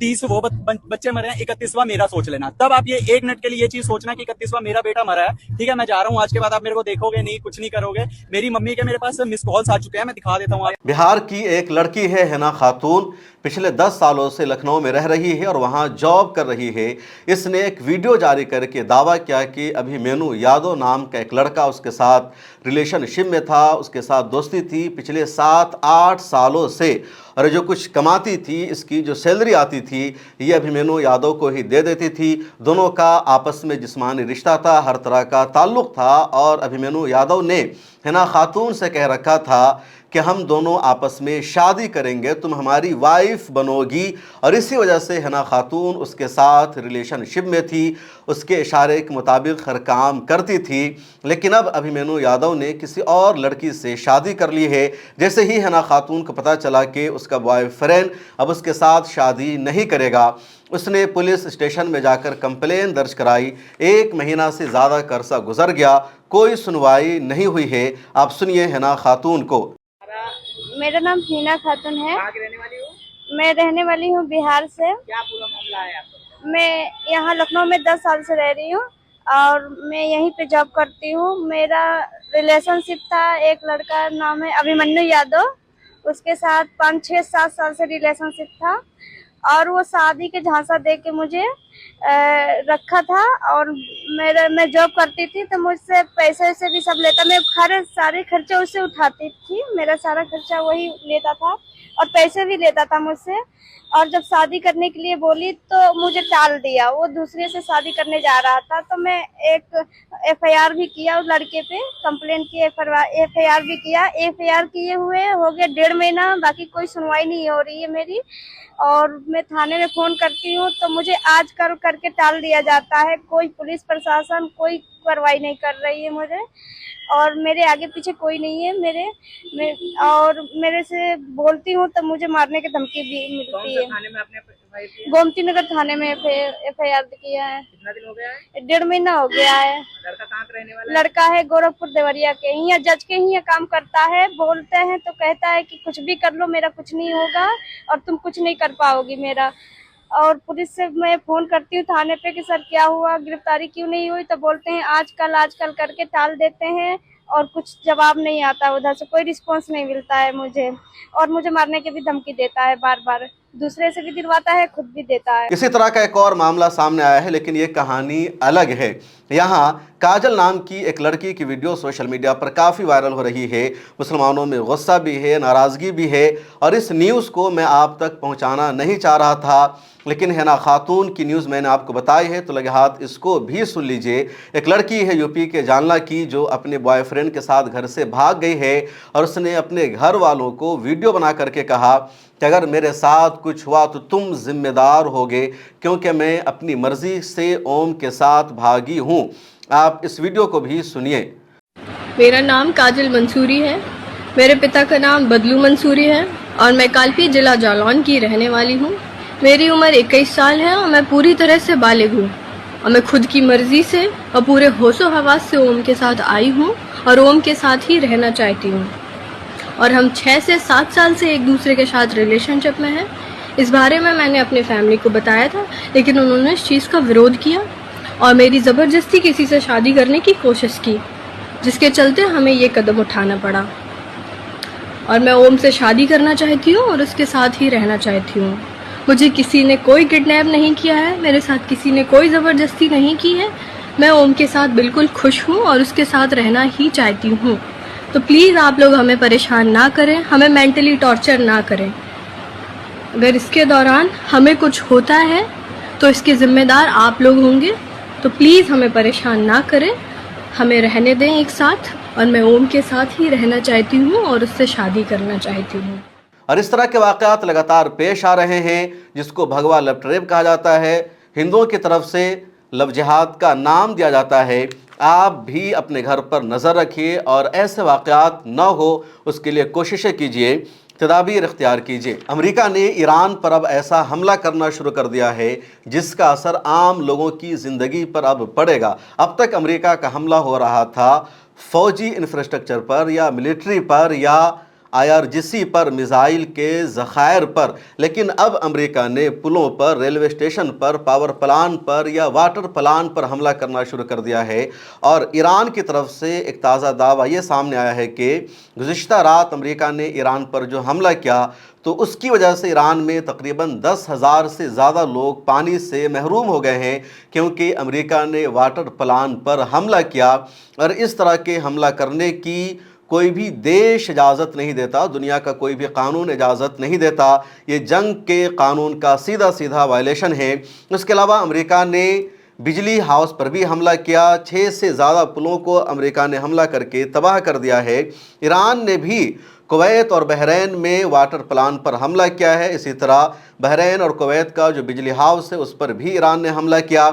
30 वो बच्चे मरे हैं, 31वां मेरा सोच लेना। तब आप ये 1 मिनट के लिए ये चीज सोचना कि 31वां मेरा बेटा मरा है, ठीक है? मैं जा रहा हूँ, आज के बाद आप मेरे को देखोगे नहीं, कुछ नहीं करोगे। मेरी मम्मी के मेरे पास मिस कॉल्स आ चुके हैं, मैं दिखा देता हूँ। बिहार की एक लड़की है हिना खातून, पिछले 10 सालों से लखनऊ में रह रही है और वहां जॉब कर रही है। इसने एक वीडियो जारी करके दावा किया कि अभिमन्यु यादव नाम का एक लड़का उसके साथ रिलेशनशिप में था, उसके साथ दोस्ती थी पिछले 7-8 सालों से, और जो कुछ कमाती थी, इसकी जो सैलरी आती थी, ये अभिमन्यु यादव को ही दे देती थी। दोनों का आपस में जिस्मानी रिश्ता था, हर तरह का ताल्लुक़ था, और अभिमन्यु यादव ने हिना खातून से कह रखा था कि हम दोनों आपस में शादी करेंगे, तुम हमारी वाइफ बनोगी, और इसी वजह से हिना खातून उसके साथ रिलेशनशिप में थी, उसके इशारे के मुताबिक हर काम करती थी। लेकिन अब अभिमन्यु यादव ने किसी और लड़की से शादी कर ली है। जैसे ही हिना खातून को पता चला कि उसका बॉयफ्रेंड अब उसके साथ शादी नहीं करेगा, उसने पुलिस स्टेशन में जाकर कंप्लेन दर्ज कराई। 1 महीना से ज़्यादा का अरसा गुजर गया, कोई सुनवाई नहीं हुई है। आप सुनिए हिना खातून को। मेरा नाम हिना खातून है। कहाँ की रहने वाली हो? मैं रहने वाली हूँ बिहार से। क्या पूरा मामला है आपका? मैं यहाँ लखनऊ में 10 साल से रह रही हूँ और मैं यहीं पे जॉब करती हूँ। मेरा रिलेशनशिप था, एक लड़का नाम है अभिमन्यु यादव, उसके साथ 5-6-7 साल से रिलेशनशिप था, और वो शादी के झांसा दे के मुझे रखा था। और मैं जॉब करती थी तो मुझसे पैसे से भी सब लेता, मैं सारे खर्चे उससे उठाती थी, मेरा सारा खर्चा वही लेता था और पैसे भी लेता था मुझसे। और जब शादी करने के लिए बोली तो मुझे टाल दिया, वो दूसरे से शादी करने जा रहा था। तो मैं एक FIR भी किया उस लड़के पे, कंप्लेन की FIR भी किया। FIR किए हुए हो गया 1.5 महीना, बाकी कोई सुनवाई नहीं हो रही है मेरी। और मैं थाने में फोन करती हूँ तो मुझे आज करके टाल दिया जाता है। कोई पुलिस प्रशासन कोई कार्रवाई नहीं कर रही है मुझे, और मेरे आगे पीछे कोई नहीं है और मेरे से बोलती हूँ तो मुझे मारने की धमकी भी मिलती है। थाने में आपने गोमती नगर थाने में FIR किया है। कितना दिन हो गया है? 1.5 महीना हो गया है। लड़का कहाँ का रहने वाला है? लड़का है गोरखपुर देवरिया के, यहाँ जज के ही काम करता है। बोलते हैं तो कहता है कि कुछ भी कर लो, मेरा कुछ नहीं होगा और तुम कुछ नहीं कर पाओगी मेरा। और पुलिस से मैं फोन करती हूँ थाने पे कि सर क्या हुआ, गिरफ्तारी क्यों नहीं हुई, तो बोलते हैं आजकल करके टाल देते हैं और कुछ जवाब नहीं आता, उधर से कोई रिस्पांस नहीं मिलता है मुझे। और मुझे मारने की भी धमकी देता है, बार दूसरे से भी दिलवाता है, खुद भी देता है। इसी तरह का एक और मामला सामने आया है, लेकिन ये कहानी अलग है। यहाँ काजल नाम की एक लड़की की वीडियो सोशल मीडिया पर काफ़ी वायरल हो रही है। मुसलमानों में गुस्सा भी है, नाराज़गी भी है, और इस न्यूज़ को मैं आप तक पहुँचाना नहीं चाह रहा था, लेकिन हिना खातून की न्यूज़ मैंने आपको बताई है, तो लगे हाथ इसको भी सुन लीजिए। एक लड़की है यूपी के जालना की, जो अपने बॉयफ्रेंड के साथ घर से भाग गई है, और उसने अपने घर वालों को वीडियो बना करके कहा कि अगर मेरे साथ कुछ हुआ तो तुम जिम्मेदार होगे, क्योंकि मैं अपनी मर्जी से ओम के साथ भागी हूँ। आप इस वीडियो को भी सुनिए। मेरा नाम काजल मंसूरी है, मेरे पिता का नाम बदलू मंसूरी है और मैं कालपी जिला जालौन की रहने वाली हूँ। मेरी उम्र 21 साल है और मैं पूरी तरह से बालिग हूँ, और मैं खुद की मर्जी से और पूरे होशो हवास से ओम के साथ आई हूँ और ओम के साथ ही रहना चाहती हूँ। और हम 6 से 7 साल से एक दूसरे के साथ रिलेशनशिप में हैं। इस बारे में मैंने अपने फैमिली को बताया था, लेकिन उन्होंने इस चीज़ का विरोध किया और मेरी ज़बरदस्ती किसी से शादी करने की कोशिश की, जिसके चलते हमें ये कदम उठाना पड़ा। और मैं ओम से शादी करना चाहती हूँ और उसके साथ ही रहना चाहती हूँ। मुझे किसी ने कोई किडनैप नहीं किया है, मेरे साथ किसी ने कोई ज़बरदस्ती नहीं की है। मैं ओम के साथ बिल्कुल खुश हूँ और उसके साथ रहना ही चाहती हूँ। तो प्लीज़ आप लोग हमें परेशान ना करें, हमें मेंटली टॉर्चर ना करें। अगर इसके दौरान हमें कुछ होता है तो इसके ज़िम्मेदार आप लोग होंगे, तो प्लीज़ हमें परेशान ना करें, हमें रहने दें एक साथ। और मैं ओम के साथ ही रहना चाहती हूँ और उससे शादी करना चाहती हूँ। और इस तरह के वाक़यात लगातार पेश आ रहे हैं, जिसको भगवा लव ट्रेप कहा जाता है। हिंदुओं की तरफ से लव जिहाद का नाम दिया जाता है। आप भी अपने घर पर नज़र रखिए और ऐसे वाक़यात न हो उसके लिए कोशिशें कीजिए, तदाबीर इख्तियार कीजिए। अमेरिका ने ईरान पर अब ऐसा हमला करना शुरू कर दिया है जिसका असर आम लोगों की ज़िंदगी पर अब पड़ेगा। अब तक अमेरिका का हमला हो रहा था फ़ौजी इंफ्रास्ट्रक्चर पर या मिलिट्री पर या IRGC पर, मिसाइल के ज़खायर पर, लेकिन अब अमेरिका ने पुलों पर, रेलवे स्टेशन पर, पावर प्लांट पर या वाटर प्लांट पर हमला करना शुरू कर दिया है। और ईरान की तरफ से एक ताज़ा दावा ये सामने आया है कि गुज़िश्ता रात अमेरिका ने ईरान पर जो हमला किया तो उसकी वजह से ईरान में तकरीबन 10,000 से ज़्यादा लोग पानी से महरूम हो गए हैं, क्योंकि अमेरिका ने वाटर प्लांट पर हमला किया। और इस तरह के हमला करने की कोई भी देश इजाज़त नहीं देता, दुनिया का कोई भी कानून इजाज़त नहीं देता। ये जंग के कानून का सीधा सीधा वायलेशन है। उसके अलावा अमेरिका ने बिजली हाउस पर भी हमला किया। 6 से ज़्यादा पुलों को अमेरिका ने हमला करके तबाह कर दिया है। ईरान ने भी कुवैत और बहरीन में वाटर प्लांट पर हमला किया है। इसी तरह बहरीन और कुवैत का जो बिजली हाउस है उस पर भी ईरान ने हमला किया।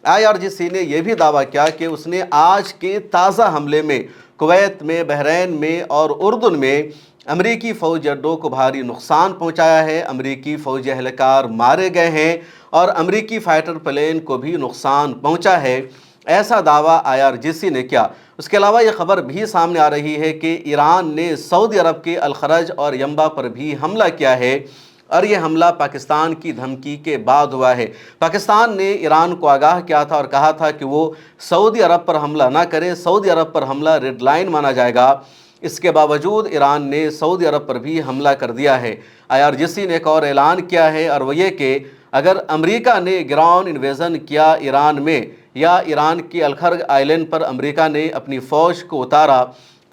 IRGC ने यह भी दावा किया कि उसने आज के ताज़ा हमले में कुवैत में, बहरीन में और उर्दुन में अमरीकी फ़ौजी अड्डों को भारी नुकसान पहुंचाया है। अमरीकी फ़ौजी एहलकार मारे गए हैं और अमरीकी फ़ाइटर प्लेन को भी नुकसान पहुंचा है, ऐसा दावा IRGC ने किया। उसके अलावा ये खबर भी सामने आ रही है कि ईरान ने सऊदी अरब के अल-खरज और यंबा पर भी हमला किया है और ये हमला पाकिस्तान की धमकी के बाद हुआ है। पाकिस्तान ने ईरान को आगाह किया था और कहा था कि वो सऊदी अरब पर हमला ना करे, सऊदी अरब पर हमला रेड लाइन माना जाएगा। इसके बावजूद ईरान ने सऊदी अरब पर भी हमला कर दिया है। IRGC ने एक और ऐलान किया है और वो ये कि अगर अमेरिका ने ग्राउंड इन्वेजन किया ईरान में या ईरान की अल-खरज आइलैंड पर अमेरिका ने अपनी फ़ौज को उतारा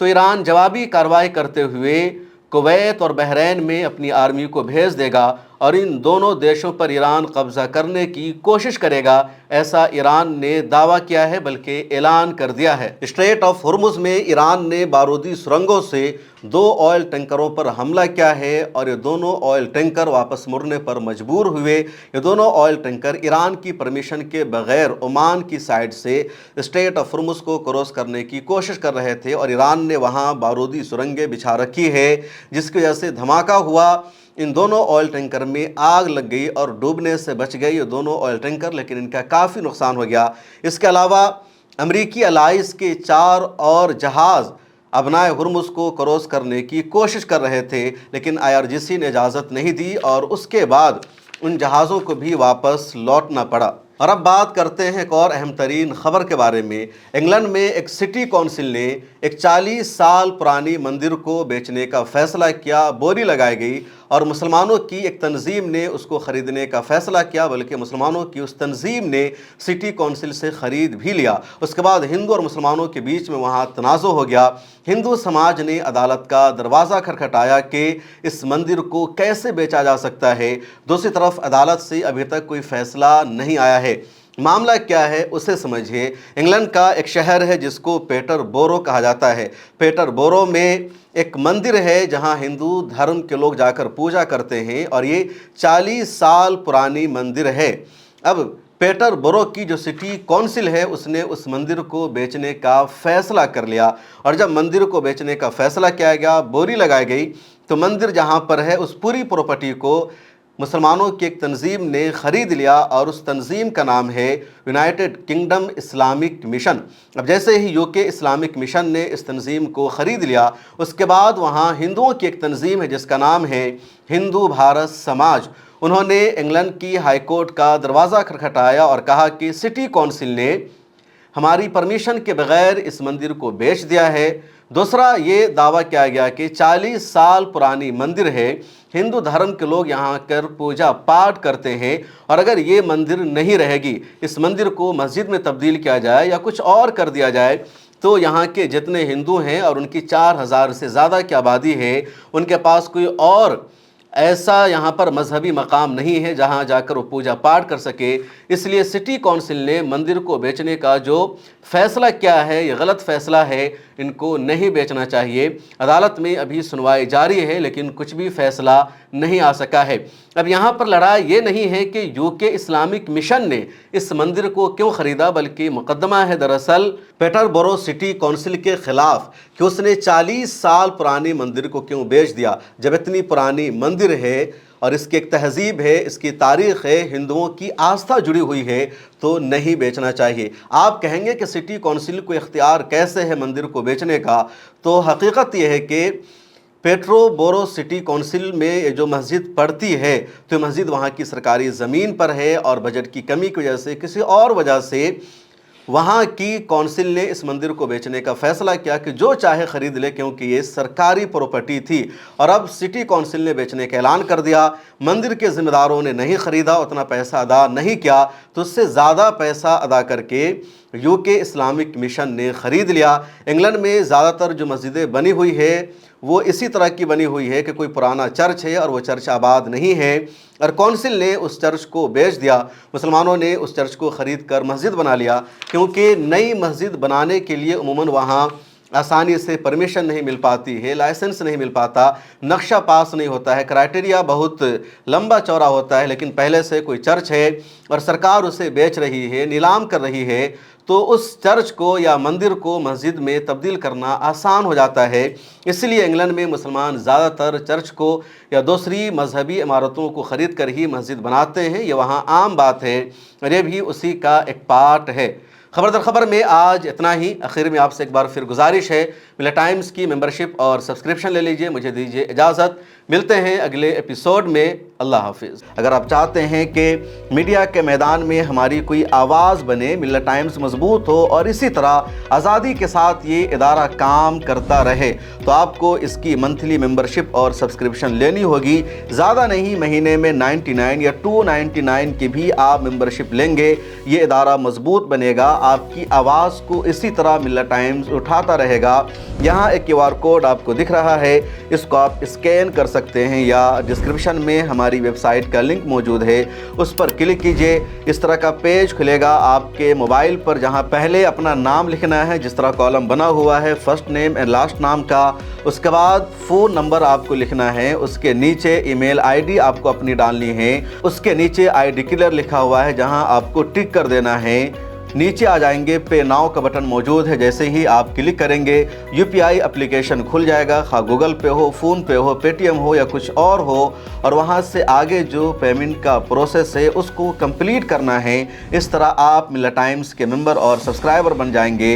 तो ईरान जवाबी कार्रवाई करते हुए कुवैत और बहरीन में अपनी आर्मी को भेज देगा और इन दोनों देशों पर ईरान कब्ज़ा करने की कोशिश करेगा, ऐसा ईरान ने दावा किया है, बल्कि ऐलान कर दिया है। स्ट्रेट ऑफ हुर्मुज़ में ईरान ने बारूदी सुरंगों से 2 ऑयल टैंकरों पर हमला किया है और ये दोनों ऑयल टैंकर वापस मुड़ने पर मजबूर हुए। ये दोनों ऑयल टैंकर ईरान की परमिशन के बगैर ओमान की साइड से स्ट्रेट ऑफ हुर्मुज़ को क्रॉस करने की कोशिश कर रहे थे और ईरान ने वहाँ बारूदी सुरंगें बिछा रखी है, जिसकी वजह से धमाका हुआ। इन दोनों ऑयल टैंकर में आग लग गई और डूबने से बच गए ये दोनों ऑयल टैंकर, लेकिन इनका काफ़ी नुकसान हो गया। इसके अलावा अमरीकी अलाइस के 4 और जहाज़ अबनाए हुर्मुज़ को क्रॉस करने की कोशिश कर रहे थे, लेकिन IRGC ने इजाज़त नहीं दी और उसके बाद उन जहाज़ों को भी वापस लौटना पड़ा। और अब बात करते हैं एक और अहम तरीन ख़बर के बारे में। इंग्लैंड में एक सिटी काउंसिल ने एक 40 साल पुरानी मंदिर को बेचने का फ़ैसला किया। बोली लगाई गई और मुसलमानों की एक तंजीम ने उसको ख़रीदने का फ़ैसला किया, बल्कि मुसलमानों की उस तंजीम ने सिटी काउंसिल से ख़रीद भी लिया। उसके बाद हिंदू और मुसलमानों के बीच में वहाँ तनाज़ो हो गया। हिंदू समाज ने अदालत का दरवाज़ा खटखटाया कि इस मंदिर को कैसे बेचा जा सकता है। दूसरी तरफ अदालत से अभी तक कोई फ़ैसला नहीं आया है। मामला क्या है उसे समझिए। इंग्लैंड का एक शहर है जिसको पेटरबोरो कहा जाता है। पेटरबोरो में एक मंदिर है जहां हिंदू धर्म के लोग जाकर पूजा करते हैं और ये 40 साल पुरानी मंदिर है। अब पेटरबोरो की जो सिटी काउंसिल है उसने उस मंदिर को बेचने का फ़ैसला कर लिया और जब मंदिर को बेचने का फ़ैसला किया गया, बोली लगाई गई, तो मंदिर जहां पर है उस पूरी प्रॉपर्टी को मुसलमानों की एक तंजीम ने ख़रीद लिया और उस तंजीम का नाम है यूनाइटेड किंगडम इस्लामिक मिशन। अब जैसे ही UK इस्लामिक मिशन ने इस तंजीम को ख़रीद लिया, उसके बाद वहाँ हिंदुओं की एक तंजीम है जिसका नाम है हिंदू भारत समाज। उन्होंने इंग्लैंड की हाई कोर्ट का दरवाज़ा खटखटाया और कहा कि सिटी काउंसिल ने हमारी परमिशन के बगैर इस मंदिर को बेच दिया है। दूसरा ये दावा किया गया कि 40 साल पुरानी मंदिर है, हिंदू धर्म के लोग यहाँ कर पूजा पाठ करते हैं और अगर ये मंदिर नहीं रहेगी, इस मंदिर को मस्जिद में तब्दील किया जाए या कुछ और कर दिया जाए, तो यहाँ के जितने हिंदू हैं और उनकी 4000 से ज़्यादा की आबादी है, उनके पास कोई और ऐसा यहाँ पर मजहबी मकाम नहीं है जहाँ जाकर वो पूजा पाठ कर सके। इसलिए सिटी काउंसिल ने मंदिर को बेचने का जो फ़ैसला किया है, ये गलत फ़ैसला है, इनको नहीं बेचना चाहिए। अदालत में अभी सुनवाई जारी है लेकिन कुछ भी फ़ैसला नहीं आ सका है। अब यहाँ पर लड़ाई ये नहीं है कि यूके इस्लामिक मिशन ने इस मंदिर को क्यों ख़रीदा, बल्कि मुकदमा है दरअसल पेटरबरो सिटी काउंसिल के ख़िलाफ़ कि उसने 40 साल पुरानी मंदिर को क्यों बेच दिया। जब इतनी पुरानी मंदिर है और इसकी एक तहज़ीब है, इसकी तारीख़ है, हिंदुओं की आस्था जुड़ी हुई है, तो नहीं बेचना चाहिए। आप कहेंगे कि सिटी काउंसिल को इख्तियार कैसे है मंदिर को बेचने का, तो हकीकत यह है कि पेट्रोबोरो सिटी काउंसिल में जो मस्जिद पड़ती है तो मस्जिद वहाँ की सरकारी ज़मीन पर है और बजट की कमी की वजह से, किसी और वजह से वहाँ की काउंसिल ने इस मंदिर को बेचने का फ़ैसला किया कि जो चाहे ख़रीद ले, क्योंकि ये सरकारी प्रॉपर्टी थी। और अब सिटी काउंसिल ने बेचने का ऐलान कर दिया। मंदिर के ज़िम्मेदारों ने नहीं ख़रीदा, उतना पैसा अदा नहीं किया, तो उससे ज़्यादा पैसा अदा करके यूके इस्लामिक मिशन ने ख़रीद लिया। इंग्लैंड में ज़्यादातर जो मस्जिदें बनी हुई है वो इसी तरह की बनी हुई है कि कोई पुराना चर्च है और वो चर्च आबाद नहीं है और काउंसिल ने उस चर्च को बेच दिया। मुसलमानों ने उस चर्च को ख़रीद कर मस्जिद बना लिया, क्योंकि नई मस्जिद बनाने के लिए उमूमन वहाँ आसानी से परमिशन नहीं मिल पाती है, लाइसेंस नहीं मिल पाता, नक्शा पास नहीं होता है, क्राइटेरिया बहुत लंबा चौड़ा होता है। लेकिन पहले से कोई चर्च है और सरकार उसे बेच रही है, नीलाम कर रही है, तो उस चर्च को या मंदिर को मस्जिद में तब्दील करना आसान हो जाता है। इसलिए इंग्लैंड में मुसलमान ज़्यादातर चर्च को या दूसरी मजहबी इमारतों को ख़रीद कर ही मस्जिद बनाते हैं। ये वहाँ आम बात है और ये भी उसी का एक पार्ट है। खबर दर खबर में आज इतना ही। आखिर में आपसे एक बार फिर गुजारिश है, मिला टाइम्स की मेंबरशिप और सब्सक्रिप्शन ले लीजिए। मुझे दीजिए इजाज़त, मिलते हैं अगले एपिसोड में। अल्लाह हाफिज़। अगर आप चाहते हैं कि मीडिया के मैदान में हमारी कोई आवाज़ बने, मिला टाइम्स मजबूत हो और इसी तरह आज़ादी के साथ ये इदारा काम करता रहे, तो आपको इसकी मंथली मेंबरशिप और सब्सक्रिप्शन लेनी होगी। ज़्यादा नहीं, महीने में 99 या 299 की भी आप मेंबरशिप लेंगे, ये इदारा मजबूत बनेगा। आपकी आवाज़ को इसी तरह मिला टाइम्स उठाता रहेगा। यहाँ एक QR कोड आपको दिख रहा है, इसको आप स्कैन कर सकते हैं या डिस्क्रिप्शन में हमारी वेबसाइट का लिंक मौजूद है, उस पर क्लिक कीजिए। इस तरह का पेज खुलेगा आपके मोबाइल पर, जहाँ पहले अपना नाम लिखना है, जिस तरह कॉलम बना हुआ है फर्स्ट नेम एंड लास्ट नाम का। उसके बाद फ़ोन नंबर आपको लिखना है, उसके नीचे ईमेल ID आपको अपनी डालनी है, उसके नीचे आई डिक्लेयर लिखा हुआ है जहाँ आपको टिक कर देना है। नीचे आ जाएंगे, पे नाउ का बटन मौजूद है, जैसे ही आप क्लिक करेंगे UPI एप्लीकेशन खुल जाएगा, खा गूगल पे हो, फ़ोन पे हो, पेटीएम हो या कुछ और हो, और वहां से आगे जो पेमेंट का प्रोसेस है उसको कंप्लीट करना है। इस तरह आप मिला टाइम्स के मेंबर और सब्सक्राइबर बन जाएंगे।